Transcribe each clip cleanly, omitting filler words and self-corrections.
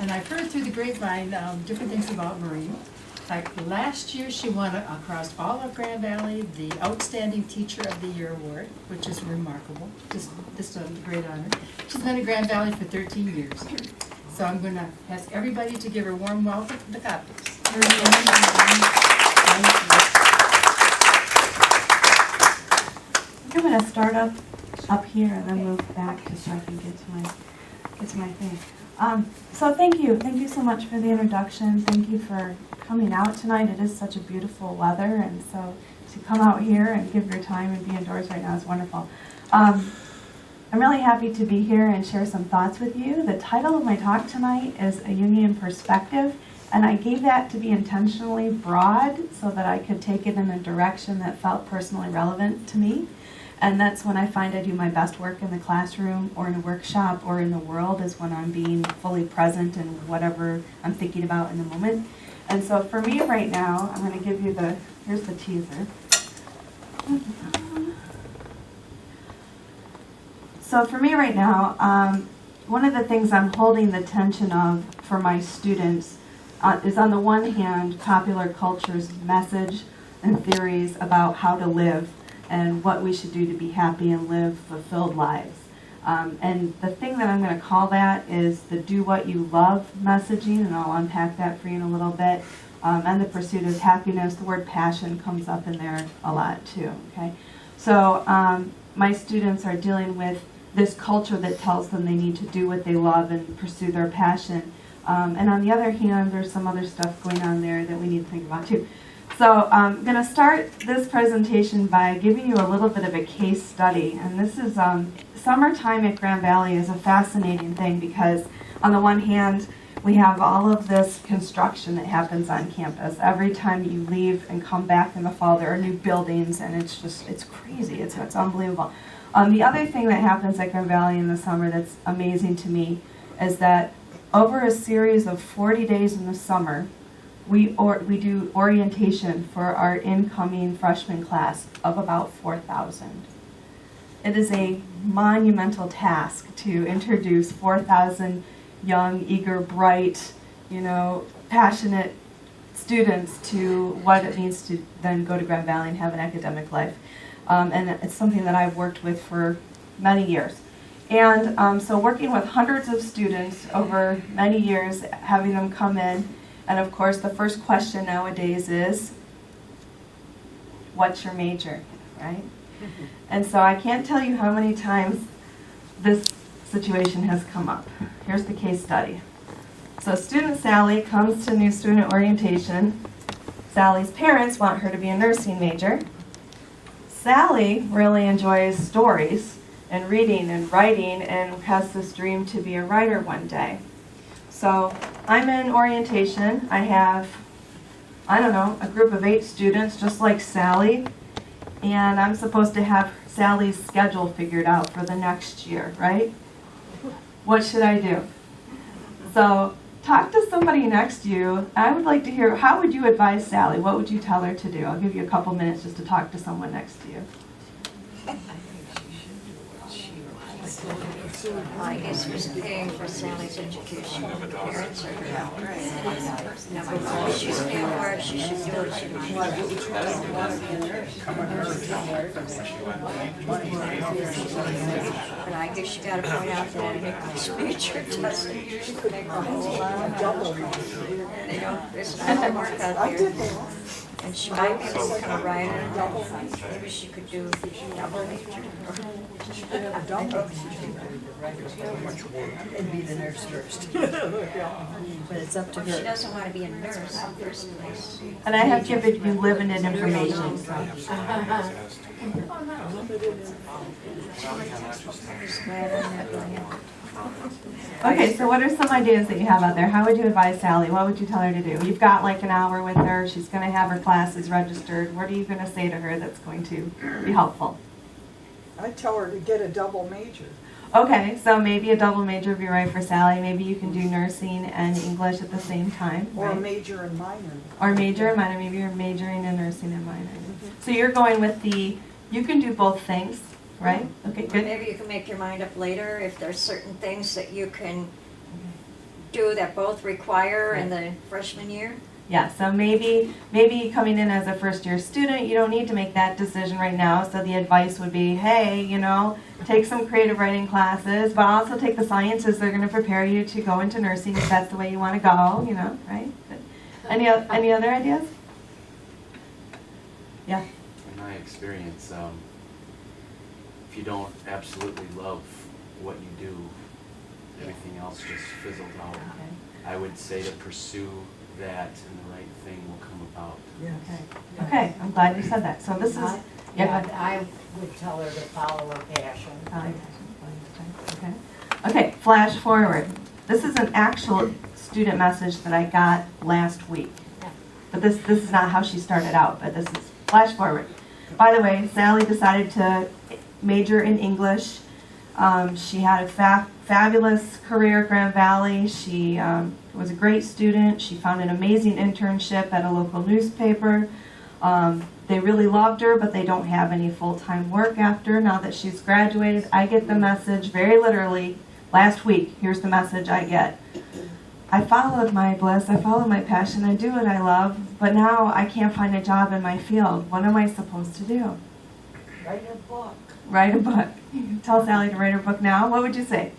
And I've heard through the grapevine different things about Maureen. Like last year, she won across all of Grand Valley the Outstanding Teacher of the Year award, which is remarkable. Just a great honor. She's been in Grand Valley for 13 years. So I'm going to ask everybody to give her a warm welcome to the copies. I'm going to start up here and then move back just so I can get to my thing. So thank you so much for the introduction. Thank you for coming out tonight. It is such a beautiful weather, and so to come out here and give your time and be indoors right now is wonderful. I'm really happy to be here and share some thoughts with you. The title of my talk tonight is A Jungian Perspective, and I gave that to be intentionally broad so that I could take it in a direction that felt personally relevant to me. And that's when I find I do my best work in the classroom or in a workshop or in the world, is when I'm being fully present in whatever I'm thinking about in the moment. And so for me right now, I'm going to give you here's the teaser. So for me right now, one of the things I'm holding the tension of for my students is, on the one hand, popular culture's message and theories about how to live and what we should do to be happy and live fulfilled lives. And the thing that I'm going to call that is the do what you love messaging, and I'll unpack that for you in a little bit. And the pursuit of happiness. The word passion comes up in there a lot too. Okay, so my students are dealing with this culture that tells them they need to do what they love and pursue their passion. And on the other hand, there's some other stuff going on there that we need to think about too. So I'm going to start this presentation by giving you a little bit of a case study. And this is summertime at Grand Valley is a fascinating thing because on the one hand, we have all of this construction that happens on campus. Every time you leave and come back in the fall, there are new buildings, and it's crazy. It's unbelievable. The other thing that happens at Grand Valley in the summer that's amazing to me is that over a series of 40 days in the summer, we do orientation for our incoming freshman class of about 4,000. It is a monumental task to introduce 4,000 young, eager, bright, passionate students to what it means to then go to Grand Valley and have an academic life. And it's something that I've worked with for many years. And so working with hundreds of students over many years, having them come in, and of course the first question nowadays is, what's your major, right? And so I can't tell you how many times this situation has come up. Here's the case study. So student Sally comes to new student orientation. Sally's parents want her to be a nursing major. Sally really enjoys stories and reading and writing and has this dream to be a writer one day. So I'm in orientation. I have, a group of 8 students just like Sally, and I'm supposed to have Sally's schedule figured out for the next year, right? What should I do? So talk to somebody next to you. I would like to hear, how would you advise Sally? What would you tell her to do? I'll give you a couple minutes just to talk to someone next to you. I guess who's paying for Sally's education? The parents or her? If she's paying for it, she should do what she wants. But I guess you gotta point out that an English major doesn't usually make a whole lot. There's no work out there. And she might be able to become a writer. Maybe she could do double major. And be the nurse first. But it's up to her. She doesn't want to be a nurse in the first place. And I have given you limited information. Okay, so what are some ideas that you have out there? How would you advise Sally? What would you tell her to do? You've got like an hour with her. She's going to have her classes registered. What are you going to say to her that's going to be helpful? I tell her to get a double major. Okay, so maybe a double major would be right for Sally. Maybe you can do nursing and English at the same time. Or right? a major and minor. Or major and minor. Maybe you're majoring in nursing and minor. So you're going with you can do both things, right? Okay, good. Maybe you can make your mind up later if there's certain things that you can do that both require in the freshman year? Yeah, so maybe coming in as a first year student, you don't need to make that decision right now. So the advice would be, hey, take some creative writing classes, but also take the sciences. They're going to prepare you to go into nursing if that's the way you want to go, right? But any other ideas? Yeah. In my experience, if you don't absolutely love what you do, everything else just fizzles out. Okay. I would say to pursue that, and the right thing will come about. Okay. Okay. I'm glad you said that. So this is go ahead. I would tell her to follow her passion. Okay. Okay, flash forward. This is an actual student message that I got last week. But this is not how she started out, but this is flash forward. By the way, Sally decided to major in English. She had a fabulous career at Grand Valley. She was a great student. She found an amazing internship at a local newspaper. They really loved her, but they don't have any full-time work after. Now that she's graduated, I get the message very literally last week. Here's the message I get. I followed my bliss, I followed my passion, I do what I love, but now I can't find a job in my field. What am I supposed to do? Write a book. Write a book. Tell Sally to write her book now. What would you say?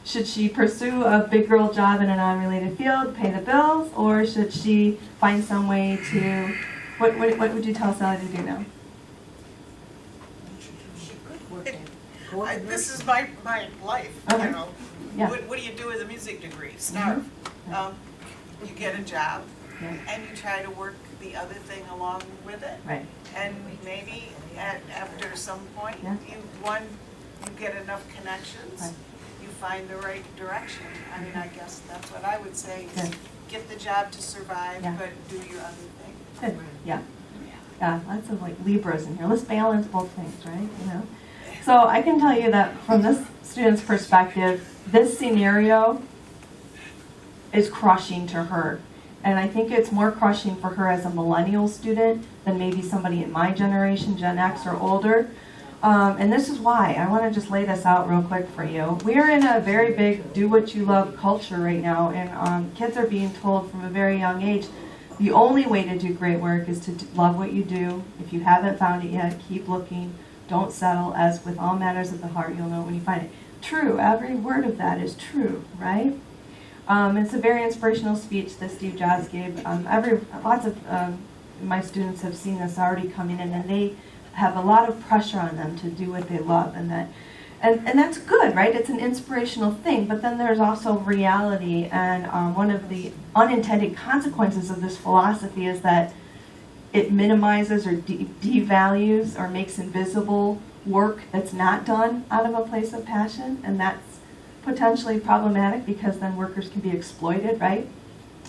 Should she pursue a big girl job in an unrelated field, pay the bills, or should she find some way to... What would you tell Sally to do now? She could work in. This is my life, Okay. Yeah. What do you do with a music degree? Starve. You get a job, Yeah. and you try to work the other thing along with it. Right. And maybe after some point, Yeah. you get enough connections, Right. you find the right direction. I mean, I guess that's what I would say, is Good. get the job to survive, Yeah. but do your other thing. Good. Yeah. Yeah, lots of Libras in here. Let's balance both things, right? So I can tell you that from this student's perspective, this scenario is crushing to her. And I think it's more crushing for her as a millennial student than maybe somebody in my generation, Gen X or older. And this is why. I want to just lay this out real quick for you. We are in a very big do what you love culture right now, and kids are being told from a very young age, the only way to do great work is to love what you do. If you haven't found it yet, keep looking. Don't settle, as with all matters of the heart, you'll know when you find it. True, every word of that is true, right? It's a very inspirational speech that Steve Jobs gave. Lots of my students have seen this already coming in, and they have a lot of pressure on them to do what they love, and that's good, right? It's an inspirational thing, but then there's also reality, and one of the unintended consequences of this philosophy is that it minimizes or devalues or makes invisible work that's not done out of a place of passion, and that's potentially problematic because then workers can be exploited, right?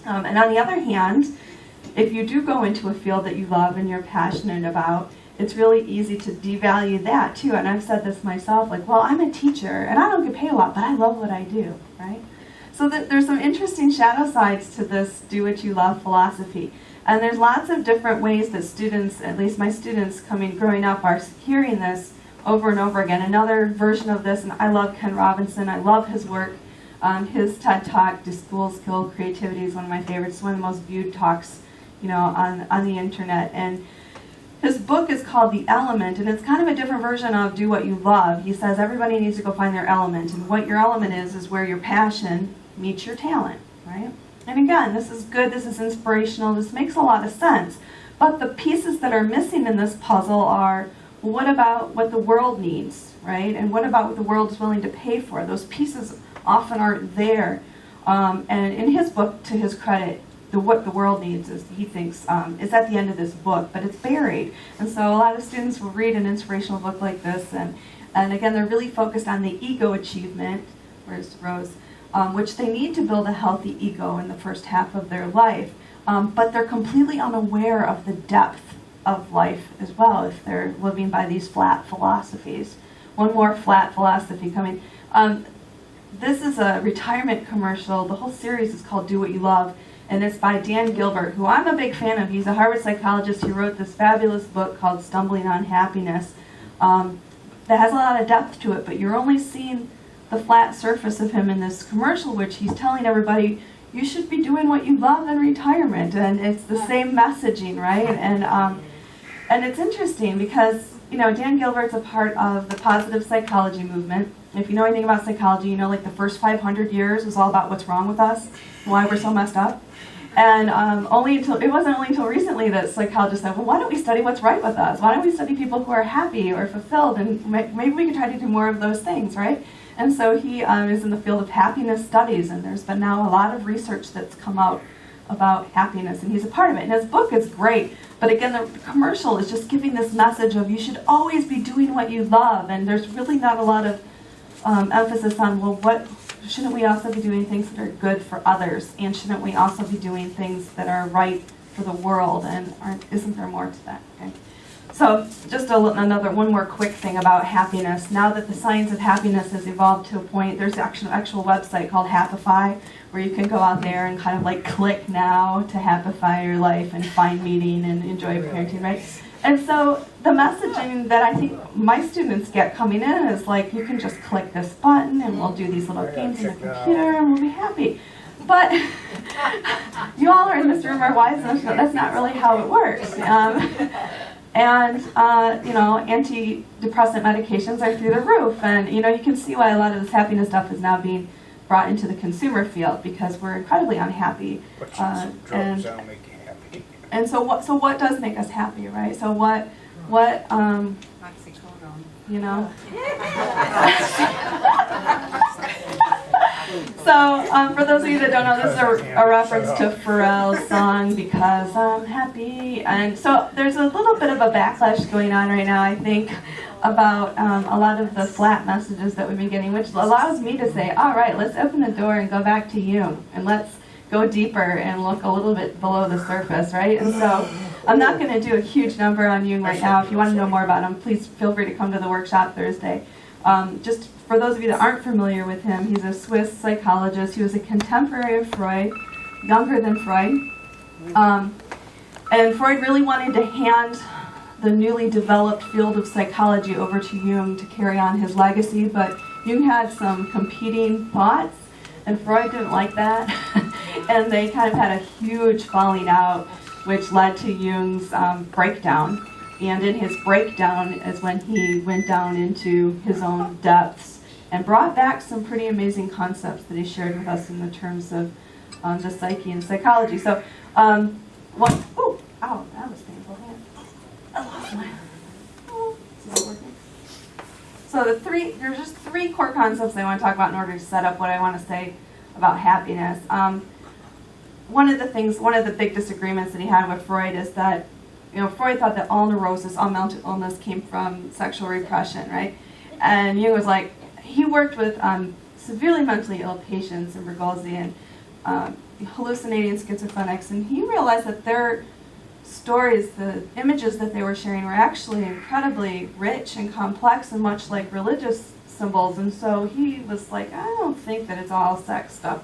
And on the other hand, if you do go into a field that you love and you're passionate about, it's really easy to devalue that too. And I've said this myself, well, I'm a teacher and I don't get paid a lot, but I love what I do, right? So there's some interesting shadow sides to this do what you love philosophy. And there's lots of different ways that students, at least my students growing up, are hearing this over and over again. Another version of this, and I love Ken Robinson, I love his work. His TED Talk, Do Schools Kill Creativity, is one of my favorites. It's one of the most viewed talks, on the internet. And his book is called The Element, and it's kind of a different version of Do What You Love. He says everybody needs to go find their element, and what your element is where your passion meets your talent, right? And again, this is good, this is inspirational, this makes a lot of sense. But the pieces that are missing in this puzzle are, well, what about what the world needs, right? And what about what the world is willing to pay for? Those pieces often aren't there. And in his book, to his credit, what the world needs is, he thinks, is at the end of this book, but it's buried. And so a lot of students will read an inspirational book like this, and again, they're really focused on the ego achievement, where's Rose, which they need to build a healthy ego in the first half of their life, but they're completely unaware of the depth of life as well if they're living by these flat philosophies. One more flat philosophy coming. This is a retirement commercial. The whole series is called Do What You Love, and it's by Dan Gilbert, who I'm a big fan of. He's a Harvard psychologist. He wrote this fabulous book called Stumbling on Happiness that has a lot of depth to it, but you're only seeing the flat surface of him in this commercial, which he's telling everybody, you should be doing what you love in retirement, and it's the same messaging, right? And it's interesting because, you know, Dan Gilbert's a part of the positive psychology movement. If you know anything about psychology, you know like the first 500 years was all about what's wrong with us, why we're so messed up. And it wasn't only until recently that psychologists said, well, why don't we study what's right with us? Why don't we study people who are happy or fulfilled? And maybe we could try to do more of those things, right? And so he is in the field of happiness studies, and there's been now a lot of research that's come out about happiness, and he's a part of it. And his book is great, but again, the commercial is just giving this message of you should always be doing what you love, and there's really not a lot of emphasis on, well, shouldn't we also be doing things that are good for others, and shouldn't we also be doing things that are right for the world, and isn't there more to that? Okay. So just one more quick thing about happiness. Now that the science of happiness has evolved to a point, there's an actual website called Happify, where you can go out there and kind of like click now to happify your life and find meaning and enjoy parenting, right? And so the messaging that I think my students get coming in is like, you can just click this button and we'll do these little games in the computer and we'll be happy. But you all are in this room are wise enough to know that's not really how it works. You know, antidepressant medications are through the roof. And, you know, you can see why a lot of this happiness stuff is now being brought into the consumer field, because we're incredibly unhappy. Drugs that'll make you happy. And so what does make us happy, right? So what you know? So for those of you that don't know, this is a reference to Pharrell's song, Because I'm Happy. And so there's a little bit of a backlash going on right now, I think, about a lot of the flat messages that we've been getting, which allows me to say, all right, let's open the door and go back to Jung, and let's go deeper and look a little bit below the surface, right? And so I'm not going to do a huge number on Jung right now. If you want to know more about him, please feel free to come to the workshop Thursday. Just for those of you that aren't familiar with him, he's a Swiss psychologist. He was a contemporary of Freud, younger than Freud. And Freud really wanted to hand the newly developed field of psychology over to Jung to carry on his legacy, but Jung had some competing thoughts, and Freud didn't like that. And they kind of had a huge falling out, which led to Jung's breakdown. And in his breakdown is when he went down into his own depths and brought back some pretty amazing concepts that he shared with us in the terms of the psyche and psychology. So, ow, that was painful. I lost mine. Oh, is it working? So there's just three core concepts I want to talk about in order to set up what I want to say about happiness. One of the big disagreements that he had with Freud is that, you know, Freud thought that all neurosis, all mental illness came from sexual repression, right? And Jung was like, he worked with severely mentally ill patients in Bergolzi and hallucinating schizophrenics, and he realized that their stories, the images that they were sharing, were actually incredibly rich and complex and much like religious symbols. And so he was like, I don't think that it's all sex stuff.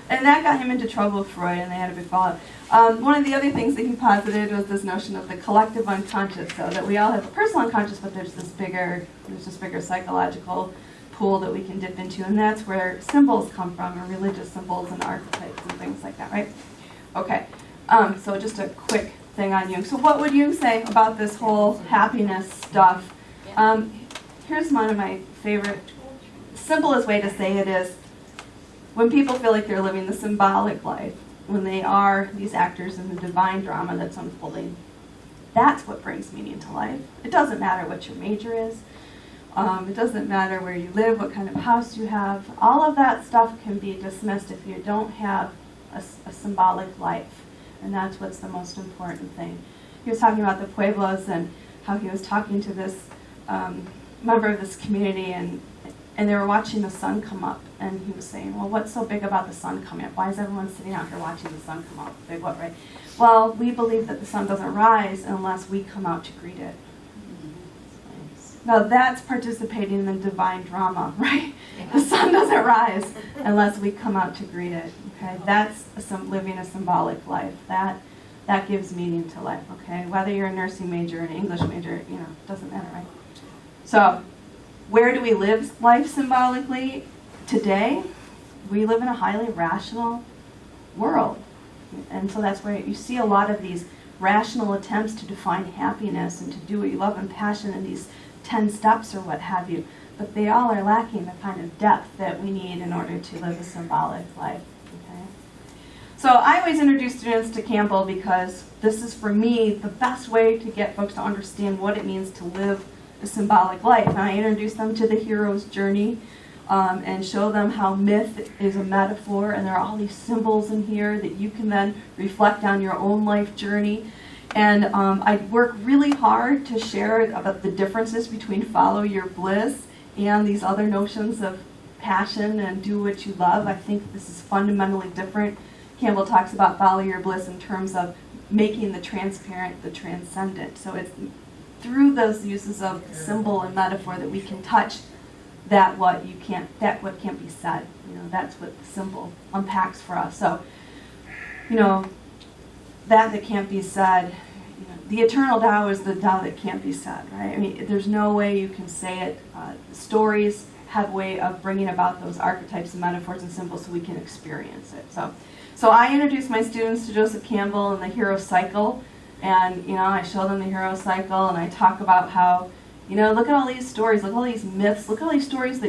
And that got him into trouble with Freud, and they had a big fallout. One of the other things that he posited was this notion of the collective unconscious, so that we all have a personal unconscious, but there's this bigger psychological pool that we can dip into, and that's where symbols come from, or religious symbols and archetypes and things like that, right? Okay, so just a quick thing on Jung. So what would Jung say about this whole happiness stuff? Here's one of my favorite, simplest way to say it is, when people feel like they're living the symbolic life, when they are these actors in the divine drama that's unfolding, that's what brings meaning to life. It doesn't matter what your major is. It doesn't matter where you live, what kind of house you have. All of that stuff can be dismissed if you don't have a symbolic life. And that's what's the most important thing. He was talking about the Pueblos and how he was talking to this member of this community, and they were watching the sun come up, and he was saying, well, what's so big about the sun coming up? Why is everyone sitting out here watching the sun come up? Big what, right? Well, we believe that the sun doesn't rise unless we come out to greet it. Now that's participating in the divine drama, right? The sun doesn't rise unless we come out to greet it. Okay, that's living a symbolic life. That gives meaning to life. Okay, whether you're a nursing major or an English major, it doesn't matter, right? So, where do we live life symbolically today? We live in a highly rational, world. And so that's where you see a lot of these rational attempts to define happiness and to do what you love and passion in these 10 steps or what have you. But they all are lacking the kind of depth that we need in order to live a symbolic life. Okay? So I always introduce students to Campbell because this is, for me, the best way to get folks to understand what it means to live a symbolic life. And I introduce them to the hero's journey and show them how myth is a metaphor, and there are all these symbols in here that you can then reflect on your own life journey. And I work really hard to share about the differences between follow your bliss and these other notions of passion and do what you love. I think this is fundamentally different. Campbell talks about follow your bliss in terms of making the transparent the transcendent. So it's through those uses of symbol and metaphor that we can touch what can't be said. That's what the symbol unpacks for us. So, that can't be said. The eternal Tao is the Tao that can't be said, right? I mean, there's no way you can say it. Stories have a way of bringing about those archetypes and metaphors and symbols so we can experience it. So I introduce my students to Joseph Campbell and the hero cycle, and I show them the hero cycle, and I talk about how, look at all these stories, look at all these myths, look at all these stories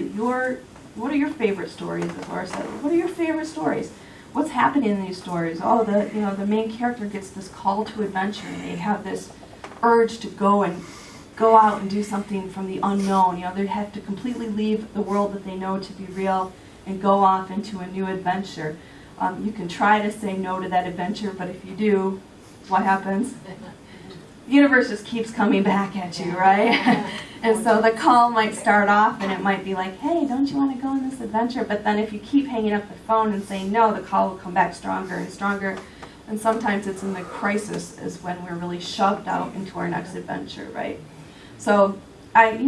what are your favorite stories, as Laura said? What are your favorite stories? What's happening in these stories? Oh, the main character gets this call to adventure, and they have this urge to go out and do something from the unknown. They have to completely leave the world that they know to be real and go off into a new adventure. You can try to say no to that adventure, but if you do, what happens? The universe just keeps coming back at you, right? And so the call might start off and it might be like, hey, don't you want to go on this adventure? But then if you keep hanging up the phone and saying no, the call will come back stronger and stronger. And sometimes it's in the crisis is when we're really shoved out into our next adventure, right? So I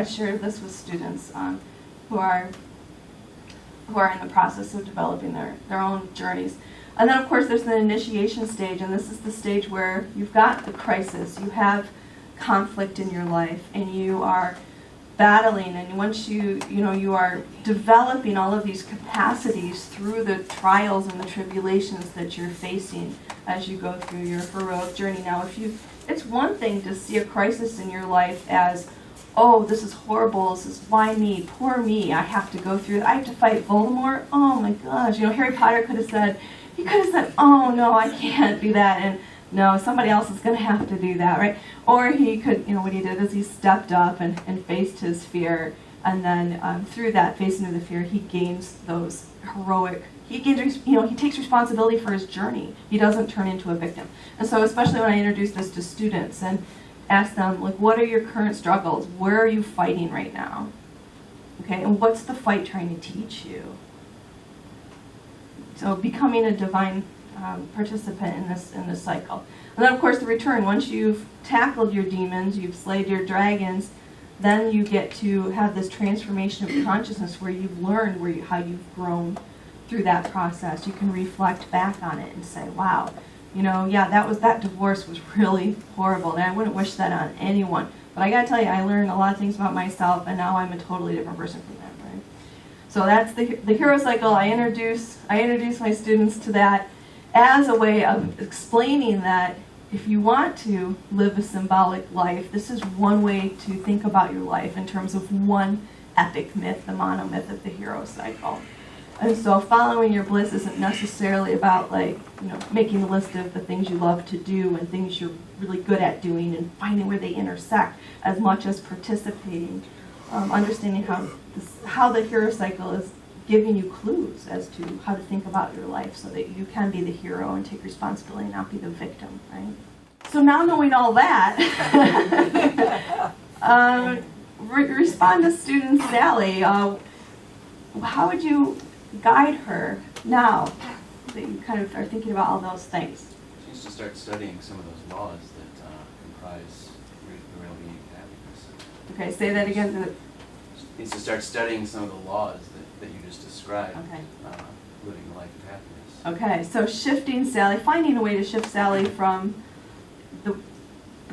share this with students who are in the process of developing their own journeys. And then, of course, there's the initiation stage, and this is the stage where you've got the crisis, you have conflict in your life, and you are battling, and once you are developing all of these capacities through the trials and the tribulations that you're facing as you go through your heroic journey. Now, it's one thing to see a crisis in your life as, oh, this is horrible, this is why me, poor me, I have to go through it, I have to fight Voldemort, oh my gosh, Harry Potter could have said, oh no, I can't do that, and no, somebody else is going to have to do that, right? Or he could, what he did is he stepped up and faced his fear, and then through that facing of the fear, he gains those heroic, he takes responsibility for his journey. He doesn't turn into a victim. And so especially when I introduce this to students and ask them, what are your current struggles? Where are you fighting right now? Okay, and what's the fight trying to teach you? So becoming a divine participant in this cycle. And then, of course, the return. Once you've tackled your demons, you've slayed your dragons, then you get to have this transformation of consciousness where you've learned how you've grown through that process. You can reflect back on it and say, wow, that divorce was really horrible, and I wouldn't wish that on anyone. But I got to tell you, I learned a lot of things about myself, and now I'm a totally different person from that. So that's the hero cycle. I introduce my students to that as a way of explaining that if you want to live a symbolic life, this is one way to think about your life in terms of one epic myth, the monomyth of the hero cycle. And so following your bliss isn't necessarily about making a list of the things you love to do and things you're really good at doing and finding where they intersect as much as participating. Understanding how the hero cycle is giving you clues as to how to think about your life so that you can be the hero and take responsibility and not be the victim, right? So now knowing all that, respond to student Sally. How would you guide her now that you kind of are thinking about all those things? She needs to start studying some of those laws that comprise real being happiness. Okay, say that again. Needs to start studying some of the laws that you just described. Okay. Living a life of happiness. Okay, so shifting Sally, finding a way to shift Sally from the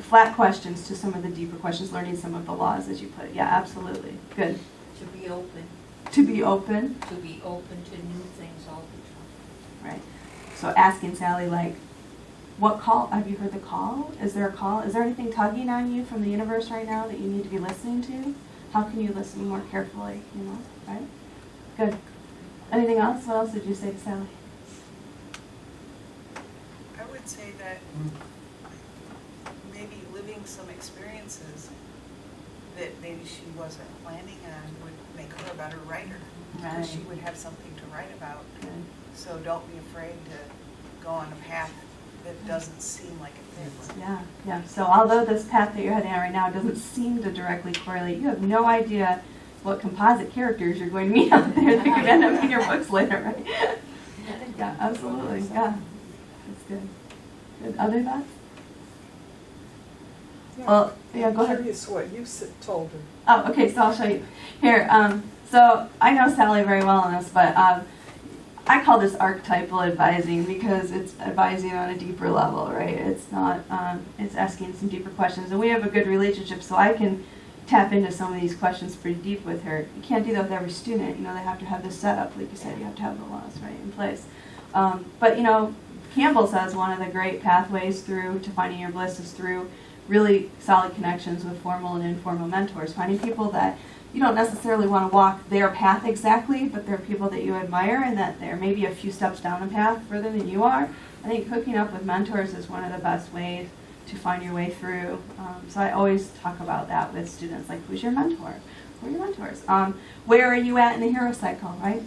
flat questions to some of the deeper questions, learning some of the laws, as you put it. Yeah, absolutely. Good. To be open. To be open. To be open to new things all the time. right? So asking Sally, like, what call, have you heard the call? Is there a call? Is there anything tugging on you from the universe right now that you need to be listening to? How can you listen more carefully, you know, right? Good. Anything else? What else did you say to Sally? I would say that maybe living some experiences that maybe she wasn't planning on would make her a better writer. Right. Because she would have something to write about. Good. So don't be afraid to go on a path that doesn't seem like it fits. Yeah, yeah. So although this path that you're heading on right now doesn't seem to directly correlate, you have no idea what composite characters you're going to meet out there that could end up in your books later, right? Yeah, absolutely. Yeah, that's good. Good. Other thoughts? Well, yeah, go ahead. I'm curious what you told her. Oh, okay, so I'll show you. Here, so I know Sally very well on this, but I call this archetypal advising because it's advising on a deeper level, right? It's not, it's asking some deeper questions. And we have a good relationship, so I can tap into some of these questions pretty deep with her. You can't do that with every student. You know, they have to have this setup, like you said, you have to have the laws, right, in place. But, you know, Campbell says one of the great pathways through to finding your bliss is through really solid connections with formal and informal mentors, finding people that you don't necessarily want to walk their path exactly, but they're people that you admire and that they're maybe a few steps down a path further than you are. I think hooking up with mentors is one of the best ways to find your way through. So I always talk about that with students, like, who's your mentor? Who are your mentors? Where are you at in the hero cycle, right?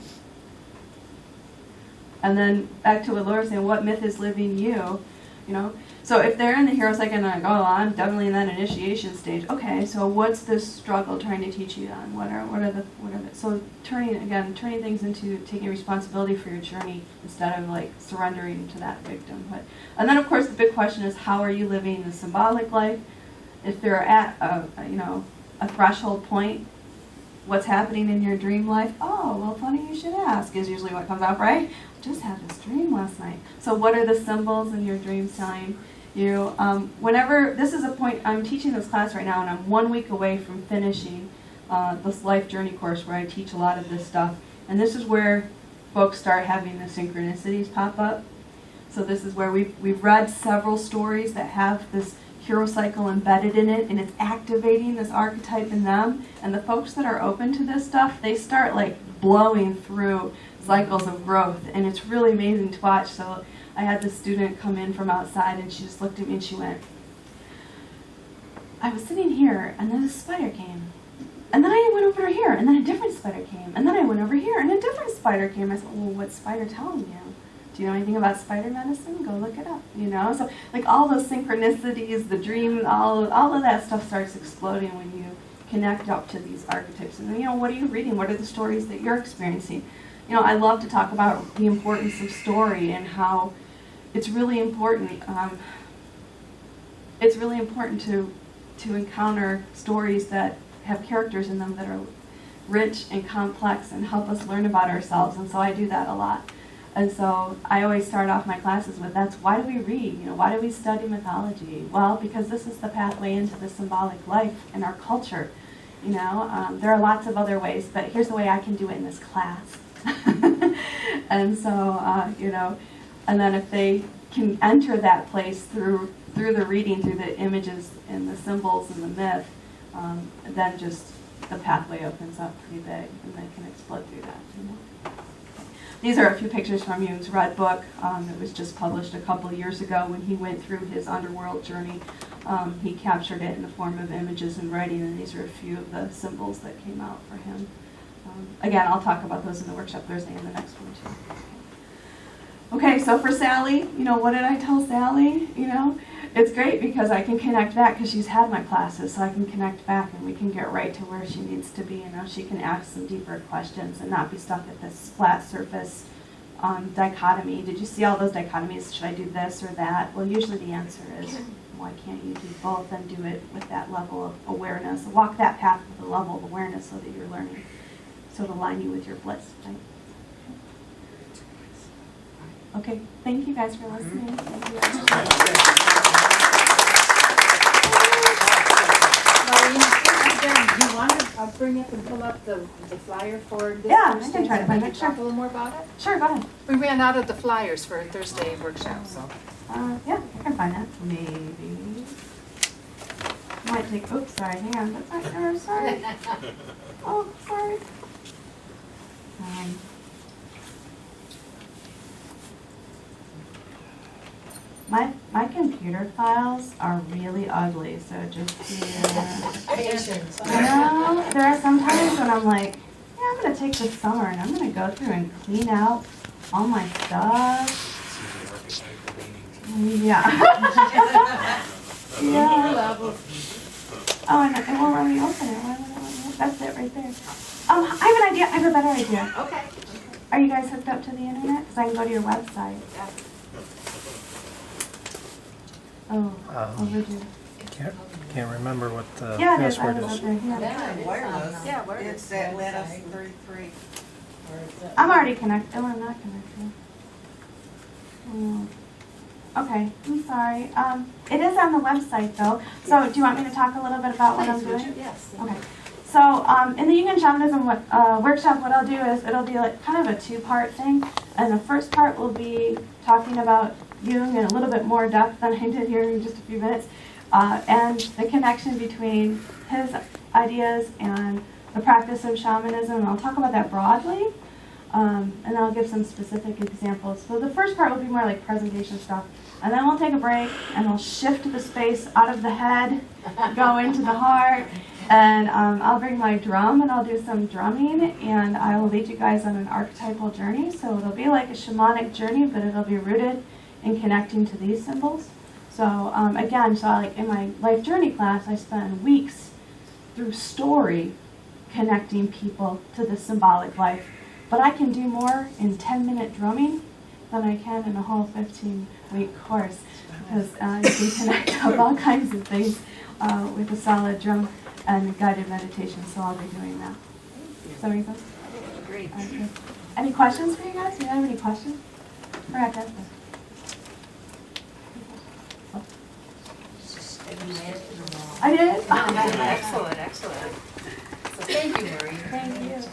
And then back to what Laura was saying, what myth is living you know? So if they're in the hero cycle and they're like, oh, I'm definitely in that initiation stage. Okay, so what's this struggle trying to teach you on? What are the so turning things into taking responsibility for your journey instead of like surrendering to that victimhood. And then of course the big question is, how are you living the symbolic life? If they're at a threshold point, what's happening in your dream life? Oh, well, funny you should ask is usually what comes up, right? Just had this dream last night. So what are the symbols in your dreams telling you? Whenever, this is a point, I'm teaching this class right now and I'm 1 week away from finishing this life journey course where I teach a lot of this stuff. And this is where folks start having the synchronicities pop up. So this is where we've read several stories that have this hero cycle embedded in it, and it's activating this archetype in them. And the folks that are open to this stuff, they start like blowing through cycles of growth, and it's really amazing to watch. So I had this student come in from outside, and she just looked at me and she went, I was sitting here, and then a spider came. And then I went over here, and then a different spider came. And then I went over here, and a different spider came. I said, well, what's spider telling you? Do you know anything about spider medicine? Go look it up, you know? So like all those synchronicities, the dream, all of that stuff starts exploding when you connect up to these archetypes. And you know, what are you reading? What are the stories that you're experiencing? You know, I love to talk about the importance of story and how it's really important. It's really important to encounter stories that have characters in them that are rich and complex and help us learn about ourselves. And so I do that a lot. And so I always start off my classes with, why do we read? You know, why do we study mythology? Well, because this is the pathway into the symbolic life in our culture. You know, there are lots of other ways, but here's the way I can do it in this class. And so, you know, and then if they can enter that place through the reading, through the images and the symbols and the myth, then just the pathway opens up pretty big and they can explode through that, you know. These are a few pictures from Jung's Red Book. It was just published a couple of years ago when he went through his underworld journey. He captured it in the form of images and writing, and these are a few of the symbols that came out for him. Again, I'll talk about those in the workshop Thursday and the next one too. Okay, so for Sally, you know, what did I tell Sally? You know, it's great because I can connect back because she's had my classes, so I can connect back and we can get right to where she needs to be. You know, she can ask some deeper questions and not be stuck at this flat surface dichotomy. Did you see all those dichotomies? Should I do this or that? Well, usually the answer is, why can't you do both and do it with that level of awareness? Walk that path with a level of awareness so that you're learning, so to align you with your bliss, right? Okay, thank you guys for listening. Thank you. Maureen, Do you want to bring up and pull up the flyer for this Yeah, I Thursday? can try to so find we it, can sure. Talk a little more about it? Sure, go ahead. We ran out of the flyers for a Thursday workshop, so. Yeah, I can find that. Maybe. Might take, oops, sorry, hang on, that's not there, sorry. Oh, sorry. My computer files are really ugly, so just Patience. no, there are some times when I'm like, yeah, I'm gonna take this summer and I'm gonna go through and clean out all my stuff. Yeah. Yeah. Oh, and it won't let me open it. Why won't it let me open- That's it right there. I have an idea. I have a better idea. Okay. Are you guys hooked up to the internet? Because I can go to your website. Yeah. Oh, overdue. Can't remember what the Yeah, it is. I password was is. up there. Yeah. Wireless. Yeah, where It's is Atlanta 33. I'm already connected. Oh, I'm not connected. Oh. Okay, I'm sorry. It is on the website though. So do you want me to talk a little bit about what I'm doing? Yes. Okay. So in the Jungian shamanism workshop, what I'll do is it'll be like kind of a two-part thing. And the first part will be talking about Jung in a little bit more depth than I did here in just a few minutes, and the connection between his ideas and the practice of shamanism. And I'll talk about that broadly, and I'll give some specific examples. So the first part will be more like presentation stuff. And then we'll take a break, and we'll shift the space out of the head, go into the heart, and I'll bring my drum, and I'll do some drumming, and I will lead you guys on an archetypal journey. So it'll be like a shamanic journey, but it'll be rooted in connecting to these symbols. So again, so like in my life journey class, I spend weeks through story connecting people to the symbolic life. But I can do more in 10-minute drumming than I can in a whole 15-week course, because you can connect up all kinds of things with a solid drum and guided meditation, so I'll be doing that. Does that make sense? Great. Okay. Any questions for you guys? Do you have any questions? Forgot to ask this. I did? Excellent, excellent. So thank you, Maureen. Thank you.